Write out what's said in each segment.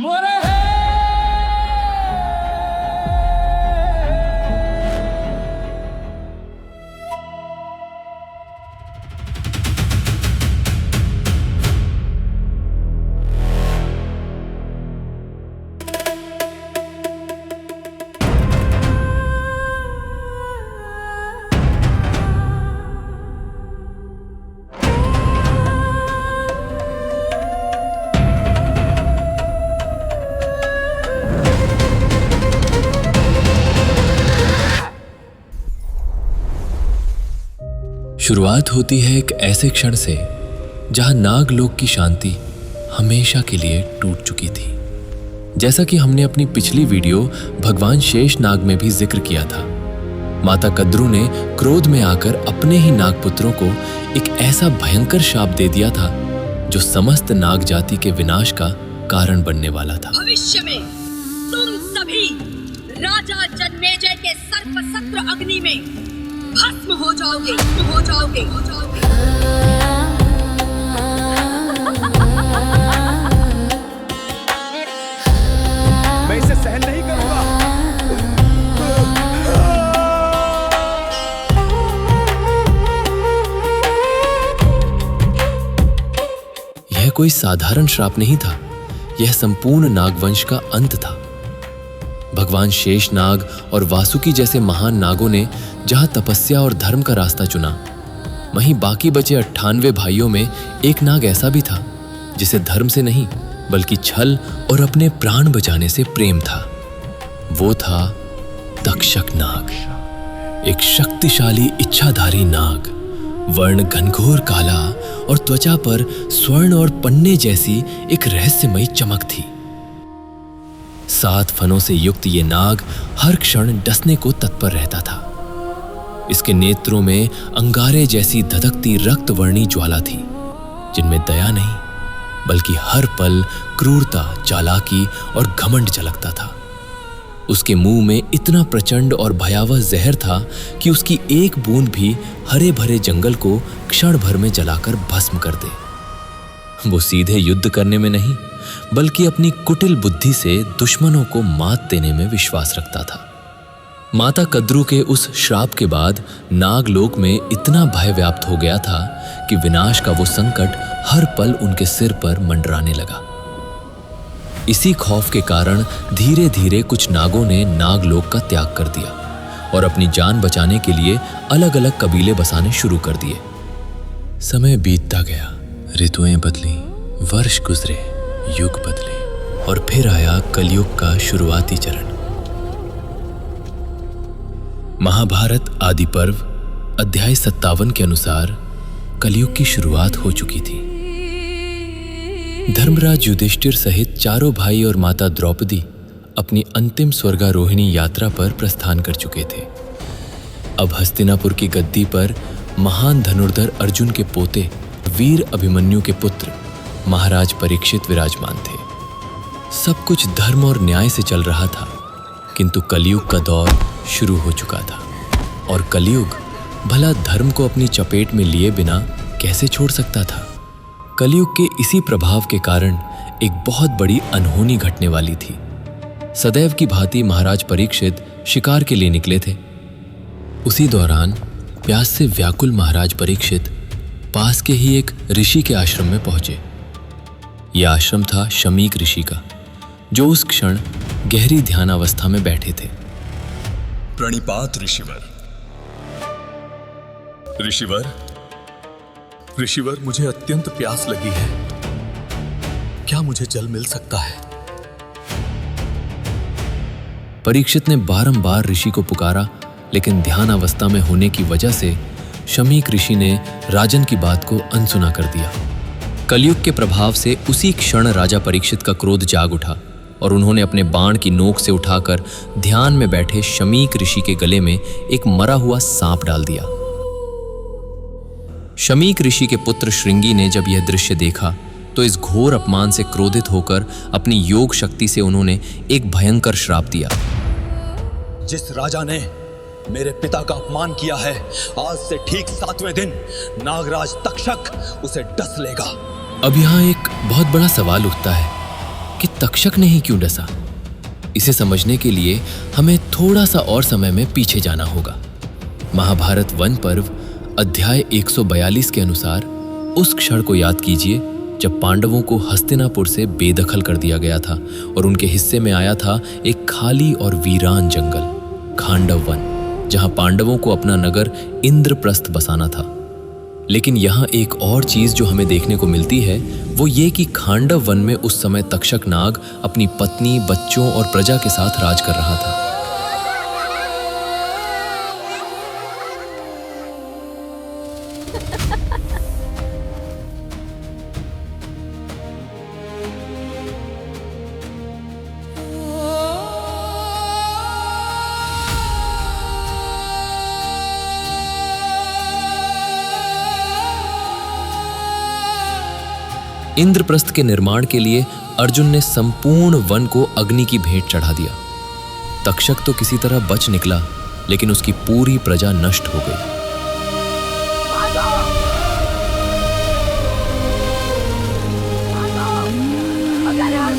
मोरे शुरुआत होती है एक ऐसे क्षण से जहां नागलोक की शांति हमेशा के लिए टूट चुकी थी। जैसा कि हमने अपनी पिछली वीडियो भगवान शेष नाग में भी जिक्र किया था, माता कद्रू ने क्रोध में आकर अपने ही नागपुत्रों को एक ऐसा भयंकर शाप दे दिया था जो समस्त नाग जाति के विनाश का कारण बनने वाला था। भविष्य में तुम सभी राजा जन्मेजय के सर्पसत्र अग्नि में भस्म हो जाओगे। मैं इसे सहन नहीं करूंगा। यह कोई साधारण श्राप नहीं था, यह संपूर्ण नागवंश का अंत था। भगवान शेष नाग और वासुकी जैसे महान नागों ने जहां तपस्या और धर्म का रास्ता चुना, वहीं बाकी बचे 98 भाइयों में एक नाग ऐसा भी था जिसे धर्म से नहीं बल्कि छल और अपने प्राण बचाने से प्रेम था। वो था तक्षक नाग, एक शक्तिशाली इच्छाधारी नाग। वर्ण घनघोर काला और त्वचा पर स्वर्ण और पन्ने जैसी एक रहस्यमयी चमक थी। 7 फनों से युक्त ये नाग हर क्षण डसने को तत्पर रहता था। इसके नेत्रों में अंगारे जैसी धधकती रक्तवर्णी ज्वाला थी, जिनमें दया नहीं बल्कि हर पल क्रूरता, चालाकी और घमंड झलकता था। उसके मुंह में इतना प्रचंड और भयावह जहर था कि उसकी एक बूंद भी हरे भरे जंगल को क्षण भर में जलाकर भस्म कर दे। वो सीधे युद्ध करने में नहीं बल्कि अपनी कुटिल बुद्धि से दुश्मनों को मात देने में विश्वास रखता था। माता कद्रू के उस श्राप के बाद नागलोक में इतना भय व्याप्त हो गया था कि विनाश का वो संकट हर पल उनके सिर पर मंडराने लगा। इसी खौफ के कारण धीरे धीरे कुछ नागों ने नागलोक का त्याग कर दिया और अपनी जान बचाने के लिए अलग अलग कबीले बसाने शुरू कर दिए। समय बीतता गया, ऋतुएं बदली, वर्ष गुजरे, युग बदले और फिर आया कलयुग का शुरुआती चरण। महाभारत आदि पर्व अध्याय 57 के अनुसार कलयुग की शुरुआत हो चुकी थी। धर्मराज युधिष्ठिर सहित चारों भाई और माता द्रौपदी अपनी अंतिम स्वर्गारोहिणी यात्रा पर प्रस्थान कर चुके थे। अब हस्तिनापुर की गद्दी पर महान धनुर्धर अर्जुन के पोते वीर अभिमन्यु के पुत्र महाराज परीक्षित विराजमान थे। सब कुछ धर्म और न्याय से चल रहा था, किंतु कलयुग का दौर शुरू हो चुका था और कलयुग भला धर्म को अपनी चपेट में लिए बिना कैसे छोड़ सकता था। कलयुग के इसी प्रभाव के कारण एक बहुत बड़ी अनहोनी घटने वाली थी। सदैव की भांति महाराज परीक्षित शिकार के लिए निकले थे। उसी दौरान प्यास से व्याकुल महाराज परीक्षित पास के ही एक ऋषि के आश्रम में पहुंचे। यह आश्रम था शमीक ऋषि का, जो उस क्षण गहरी ध्यान अवस्था में बैठे थे। प्रणिपात ऋषिवर, मुझे अत्यंत प्यास लगी है। क्या मुझे जल मिल सकता है? परीक्षित ने बारंबार ऋषि को पुकारा, लेकिन ध्यान अवस्था में होने की वजह से शमीक ऋषि ने राजन की बात को अनसुना कर दिया। कलयुग के प्रभाव से उसी क्षण राजा परीक्षित का क्रोध जाग उठा और उन्होंने अपने बाण की नोक से उठाकर ध्यान में बैठे शमीक ऋषि के गले में एक मरा हुआ सांप डाल दिया। शमीक ऋषि के पुत्र श्रृंगी ने जब यह दृश्य देखा तो इस घोर अपमान से क्रोधित होकर अपनी योग शक्ति से उन्होंने एक भयंकर श्राप दिया। जिस राजा ने मेरे पिता का अपमान किया है, आज से ठीक 7वें दिन नागराज तक्षक उसे डस लेगा। अब यहाँ एक बहुत बड़ा सवाल उठता है कि तक्षक ने ही क्यों डसा। इसे समझने के लिए हमें थोड़ा सा और समय में पीछे जाना होगा। महाभारत वन पर्व अध्याय 142 के अनुसार उस क्षण को याद कीजिए जब पांडवों को हस्तिनापुर से बेदखल कर दिया गया था और उनके हिस्से में आया था एक खाली और वीरान जंगल, खांडव वन, जहां पांडवों को अपना नगर इंद्रप्रस्थ बसाना था। लेकिन यहाँ एक और चीज जो हमें देखने को मिलती है वो ये कि खांडव वन में उस समय तक्षक नाग अपनी पत्नी, बच्चों और प्रजा के साथ राज कर रहा था। इंद्रप्रस्थ के निर्माण के लिए अर्जुन ने संपूर्ण वन को अग्नि की भेंट चढ़ा दिया। तक्षक तो किसी तरह बच निकला, लेकिन उसकी पूरी प्रजा नष्ट हो गई।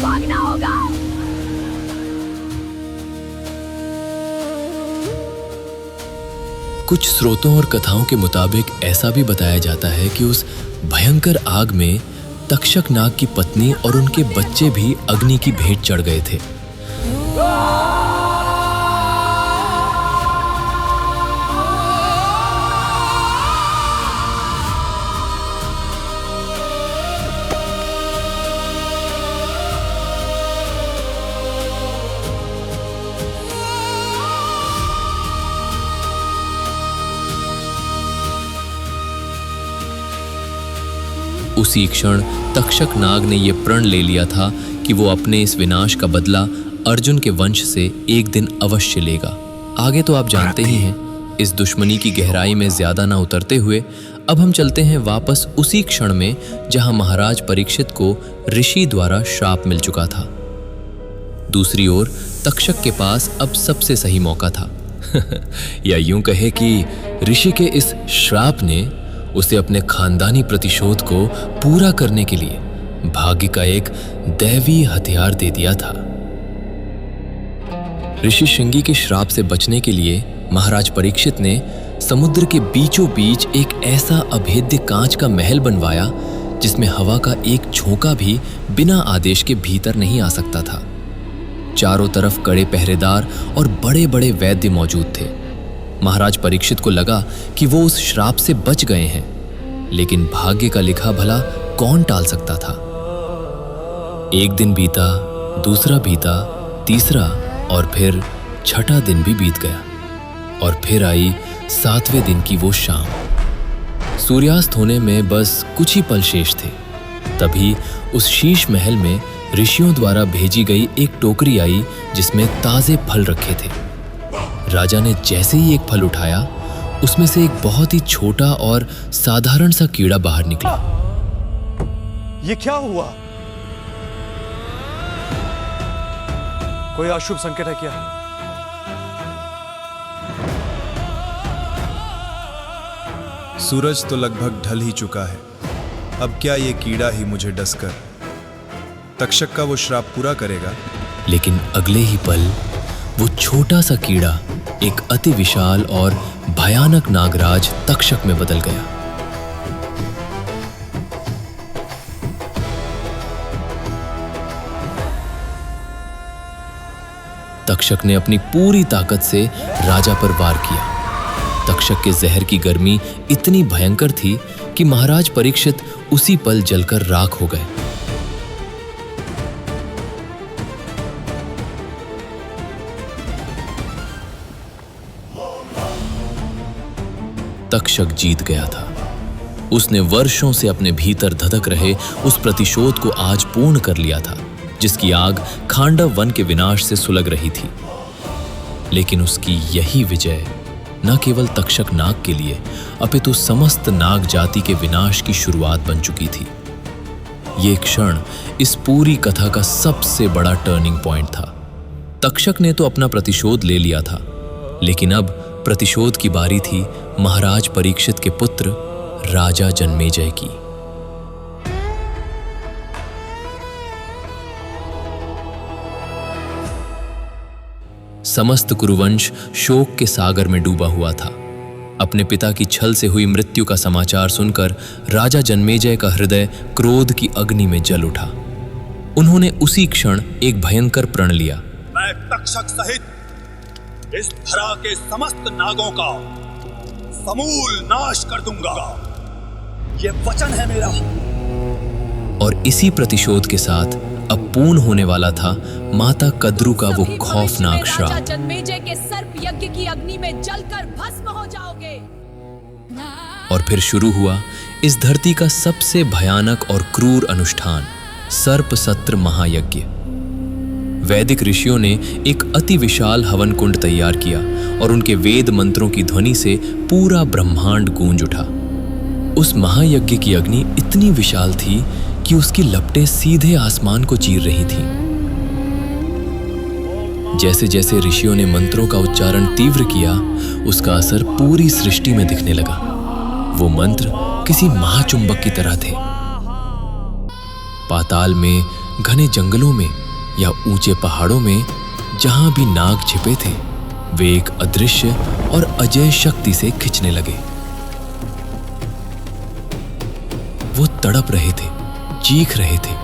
भागना होगा। कुछ स्रोतों और कथाओं के मुताबिक ऐसा भी बताया जाता है कि उस भयंकर आग में तक्षक नाग की पत्नी और उनके बच्चे भी अग्नि की भेंट चढ़ गए थे। उसी क्षण तक्षक नाग ने यह प्रण ले लिया था कि वो अपने इस विनाश का बदला अर्जुन के वंश से एक दिन अवश्य लेगा। आगे तो आप जानते ही हैं। इस दुश्मनी की गहराई में ज्यादा ना उतरते हुए अब हम चलते हैं वापस उसी क्षण में जहां महाराज परीक्षित को ऋषि द्वारा श्राप मिल चुका था। दूसरी ओर तक्षक के पास अब सबसे सही मौका था या यूं कहे कि ऋषि के इस श्राप ने उसे अपने खानदानी प्रतिशोध को पूरा करने के लिए भाग्य का एक दैवी हथियार दे दिया था। ऋषि श्रृंगी के श्राप से बचने के लिए महाराज परीक्षित ने समुद्र के बीचों बीच एक ऐसा अभेद्य कांच का महल बनवाया जिसमें हवा का एक झोंका भी बिना आदेश के भीतर नहीं आ सकता था। चारों तरफ कड़े पहरेदार और बड़े बड़े वैद्य मौजूद थे। महाराज परीक्षित को लगा कि वो उस श्राप से बच गए हैं, लेकिन भाग्य का लिखा भला कौन टाल सकता था। एक दिन बीता, दूसरा बीता, तीसरा और फिर छठा दिन भी बीत गया और फिर आई 7वें दिन की वो शाम। सूर्यास्त होने में बस कुछ ही पल शेष थे। तभी उस शीश महल में ऋषियों द्वारा भेजी गई एक टोकरी आई जिसमें ताजे फल रखे थे। राजा ने जैसे ही एक फल उठाया, उसमें से एक बहुत ही छोटा और साधारण सा कीड़ा बाहर निकला। ये क्या हुआ? कोई अशुभ संकेत है क्या? सूरज तो लगभग ढल ही चुका है। अब क्या ये कीड़ा ही मुझे डसकर तक्षक का वो श्राप पूरा करेगा? लेकिन अगले ही पल वो छोटा सा कीड़ा एक अति विशाल और भयानक नागराज तक्षक में बदल गया। तक्षक ने अपनी पूरी ताकत से राजा पर वार किया। तक्षक के जहर की गर्मी इतनी भयंकर थी कि महाराज परीक्षित उसी पल जलकर राख हो गए। तक्षक जीत गया था। उसने वर्षों से अपने भीतर धधक रहे उस प्रतिशोध को आज पूर्ण कर लिया था, जिसकी आग खांडव वन के विनाश से सुलग रही थी। लेकिन उसकी यही विजय न केवल तक्षक नाग के लिए अपितु समस्त नाग जाति के विनाश की शुरुआत बन चुकी थी। ये क्षण इस पूरी कथा का सबसे बड़ा टर्निंग पॉइंट था। तक्षक ने तो अपना प्रतिशोध ले लिया था, लेकिन अब प्रतिशोध की बारी थी महाराज परीक्षित के पुत्र राजा जन्मेजय की। समस्त कुरुवंश शोक के सागर में डूबा हुआ था। अपने पिता की छल से हुई मृत्यु का समाचार सुनकर राजा जन्मेजय का हृदय क्रोध की अग्नि में जल उठा। उन्होंने उसी क्षण एक भयंकर प्रण लिया। मैं तक्षक सहित इस धरा के समस्त नागों का समूल नाश कर दूंगा, ये वचन है मेरा। और इसी प्रतिशोध के साथ अब पूर्ण होने वाला था माता कद्रू का वो खौफनाक श्राप। राजा जन्मेजय के सर्प यज्ञ की अग्नि में जलकर भस्म हो जाओगे। और फिर शुरू हुआ इस धरती का सबसे भयानक और क्रूर अनुष्ठान, सर्प सत्र महायज्ञ। वैदिक ऋषियों ने एक अति विशाल हवन कुंड तैयार किया और उनके वेद मंत्रों की ध्वनि से पूरा ब्रह्मांड गूंज उठा। उस महायज्ञ की अग्नि इतनी विशाल थी कि उसकी लपटें सीधे आसमान को चीर रही थीं। जैसे जैसे ऋषियों ने मंत्रों का उच्चारण तीव्र किया, उसका असर पूरी सृष्टि में दिखने लगा। वो मंत्र किसी महाचुंबक की तरह थे। पाताल में, घने जंगलों में या ऊंचे पहाड़ों में जहां भी नाग छिपे थे, वे एक अदृश्य और अजय शक्ति से खिंचने लगे। वो तड़प रहे थे, चीख रहे थे,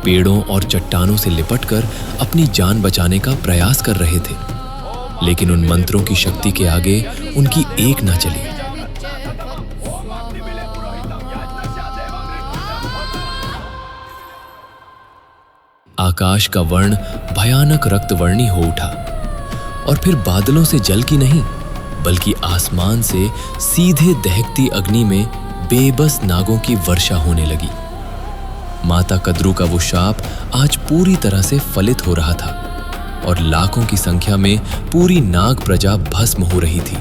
पेड़ों और चट्टानों से लिपटकर अपनी जान बचाने का प्रयास कर रहे थे, लेकिन उन मंत्रों की शक्ति के आगे उनकी एक ना चली। आकाश का वर्ण भयानक रक्तवर्णी हो उठा और फिर बादलों से जल की नहीं बल्कि आसमान से सीधे दहकती अग्नि में बेबस नागों की वर्षा होने लगी। माता कद्रू का वो शाप आज पूरी तरह से फलित हो रहा था और लाखों की संख्या में पूरी नाग प्रजा भस्म हो रही थी।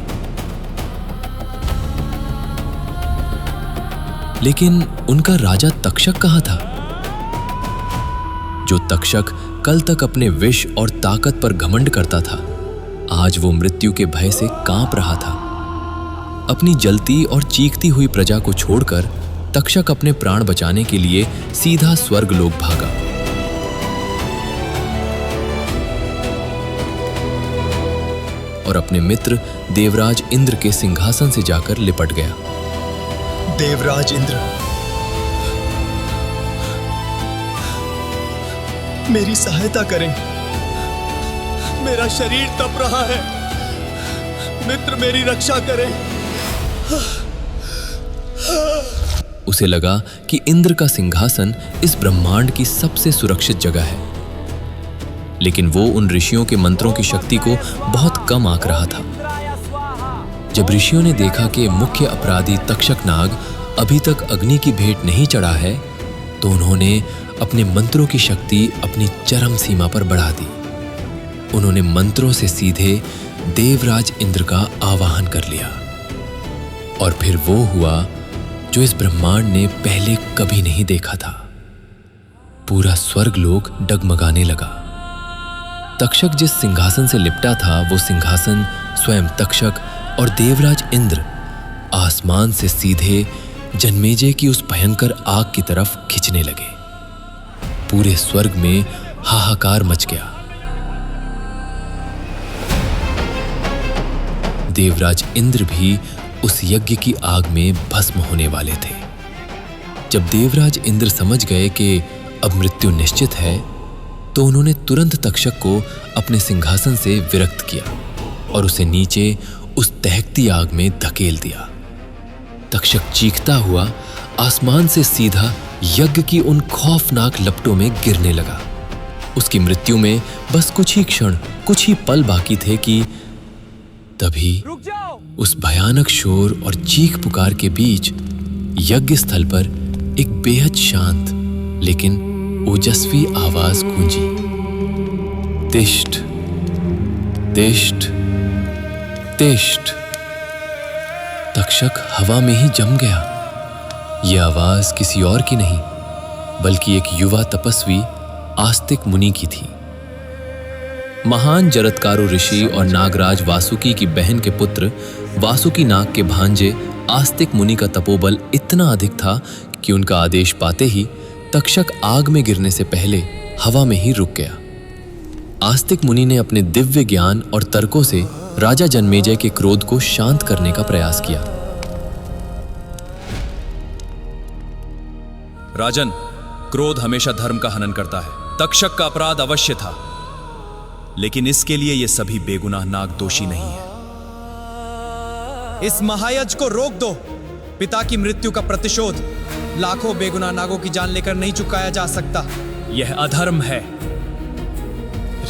लेकिन उनका राजा तक्षक कहाँ था? जो तक्षक कल तक अपने विष और ताकत पर घमंड करता था, आज वो मृत्यु के भय से कांप रहा था। अपनी जलती और चीखती हुई प्रजा को छोड़कर तक्षक अपने प्राण बचाने के लिए सीधा स्वर्गलोक भागा। और अपने मित्र देवराज इंद्र के सिंहासन से जाकर लिपट गया। देवराज इंद्र, मेरी सहायता करें, मेरा शरीर तप रहा है, मित्र मेरी रक्षा करें। उसे लगा कि इंद्र का सिंहासन इस ब्रह्मांड की सबसे सुरक्षित जगह है, लेकिन वो उन ऋषियों के मंत्रों की शक्ति को बहुत कम आंक रहा था। जब ऋषियों ने देखा कि मुख्य अपराधी तक्षक नाग अभी तक अग्नि की भेंट नहीं चढ़ा है, तो उन्होंने अपने मंत्रों की शक्ति अपनी चरम सीमा पर बढ़ा दी। उन्होंने मंत्रों से सीधे देवराज इंद्र का आवाहन कर लिया और फिर वो हुआ जो इस ब्रह्मांड ने पहले कभी नहीं देखा था। पूरा स्वर्गलोक डगमगाने लगा। तक्षक जिस सिंहासन से लिपटा था, वो सिंहासन स्वयं तक्षक और देवराज इंद्र आसमान से सीधे जन्मेजय की उस भयंकर आग की तरफ खिंचने लगे। पूरे स्वर्ग में हाहाकार मच गया। देवराज इंद्र भी उस यज्ञ की आग में भस्म होने वाले थे। जब देवराज इंद्र समझ गए कि अब मृत्यु निश्चित है, तो उन्होंने तुरंत तक्षक को अपने सिंहासन से विरक्त किया और उसे नीचे उस दहकती आग में धकेल दिया। तक्षक चीखता हुआ आसमान से सीधा यज्ञ की उन खौफनाक लपटों में गिरने लगा। उसकी मृत्यु में बस कुछ ही क्षण, कुछ ही पल बाकी थे कि तभी उस भयानक शोर और चीख पुकार के बीच यज्ञ स्थल पर एक बेहद शांत लेकिन ओजस्वी आवाज गूंजी। तिष्ठ, तिष्ठ, तिष्ठ। तक्षक हवा में ही जम गया। यह आवाज किसी और की नहीं बल्कि एक युवा तपस्वी आस्तिक मुनि की थी। महान जरत्कारु ऋषि और नागराज वासुकी की बहन के पुत्र वासुकी नाग के भांजे आस्तिक मुनि का तपोबल इतना अधिक था कि उनका आदेश पाते ही तक्षक आग में गिरने से पहले हवा में ही रुक गया। आस्तिक मुनि ने अपने दिव्य ज्ञान और तर्कों से राजा जन्मेजय के क्रोध को शांत करने का प्रयास किया। राजन, क्रोध हमेशा धर्म का हनन करता है। तक्षक का अपराध अवश्य था, लेकिन इसके लिए ये सभी बेगुनाह नाग दोषी नहीं है। इस महायज्ञ को रोक दो। पिता की मृत्यु का प्रतिशोध लाखों बेगुनाह नागों की जान लेकर नहीं चुकाया जा सकता। यह अधर्म है।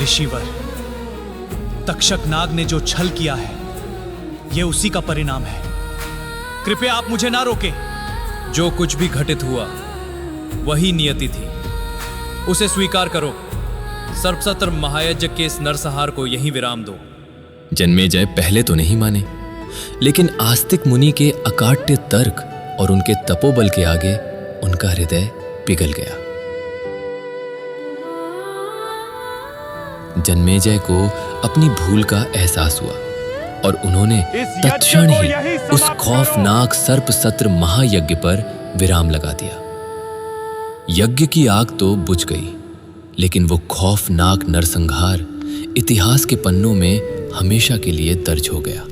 ऋषिवर, तक्षक नाग ने जो छल किया है, यह उसी का परिणाम है। कृपया आप मुझे ना रोकें। जो कुछ भी घटित हुआ वही नियति थी, उसे स्वीकार करो। सर्पसत्र महायज्ञ के इस नरसंहार को यहीं विराम दो। जन्मेजय पहले तो नहीं माने, लेकिन आस्तिक मुनि के अकाट्य तर्क और उनके तपोबल के आगे उनका हृदय पिघल गया। जन्मेजय को अपनी भूल का एहसास हुआ और उन्होंने तत्क्षण ही उस खौफनाक सर्प सत्र महायज्ञ पर विराम लगा दिया। यज्ञ की आग तो बुझ गई, लेकिन वो खौफनाक नरसंहार इतिहास के पन्नों में हमेशा के लिए दर्ज हो गया।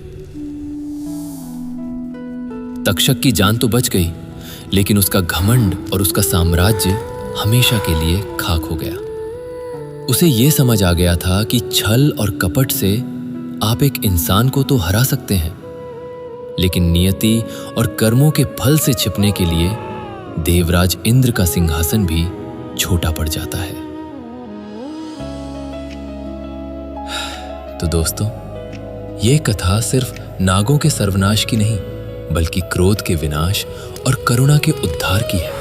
तक्षक की जान तो बच गई, लेकिन उसका घमंड और उसका साम्राज्य हमेशा के लिए खाक हो गया। उसे यह समझ आ गया था कि छल और कपट से आप एक इंसान को तो हरा सकते हैं, लेकिन नियति और कर्मों के फल से छिपने के लिए देवराज इंद्र का सिंहासन भी छोटा पड़ जाता है। तो दोस्तों, यह कथा सिर्फ नागों के सर्वनाश की नहीं, बल्कि क्रोध के विनाश और करुणा के उद्धार की है।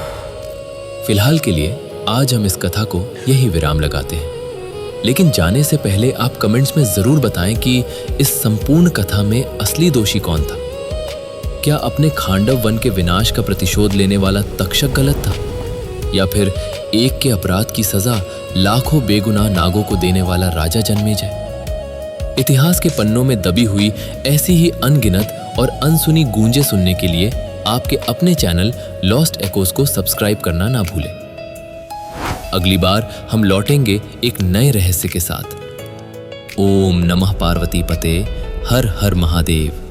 फिलहाल के लिए आज हम इस कथा को यही विराम लगाते हैं, लेकिन जाने से पहले आप कमेंट्स में जरूर बताएं कि इस संपूर्ण कथा में असली दोषी कौन था। क्या अपने खांडव वन के विनाश का प्रतिशोध लेने वाला तक्षक गलत था, या फिर एक के अपराध की सजा लाखों बेगुनाह नागों को देने वाला राजा जन्मेजय? इतिहास के पन्नों में दबी हुई ऐसी ही अनगिनत और अनसुनी गूंजें सुनने के लिए आपके अपने चैनल लॉस्ट एकोस को सब्सक्राइब करना ना भूलें। अगली बार हम लौटेंगे एक नए रहस्य के साथ। ओम नमः पार्वती पते, हर हर महादेव।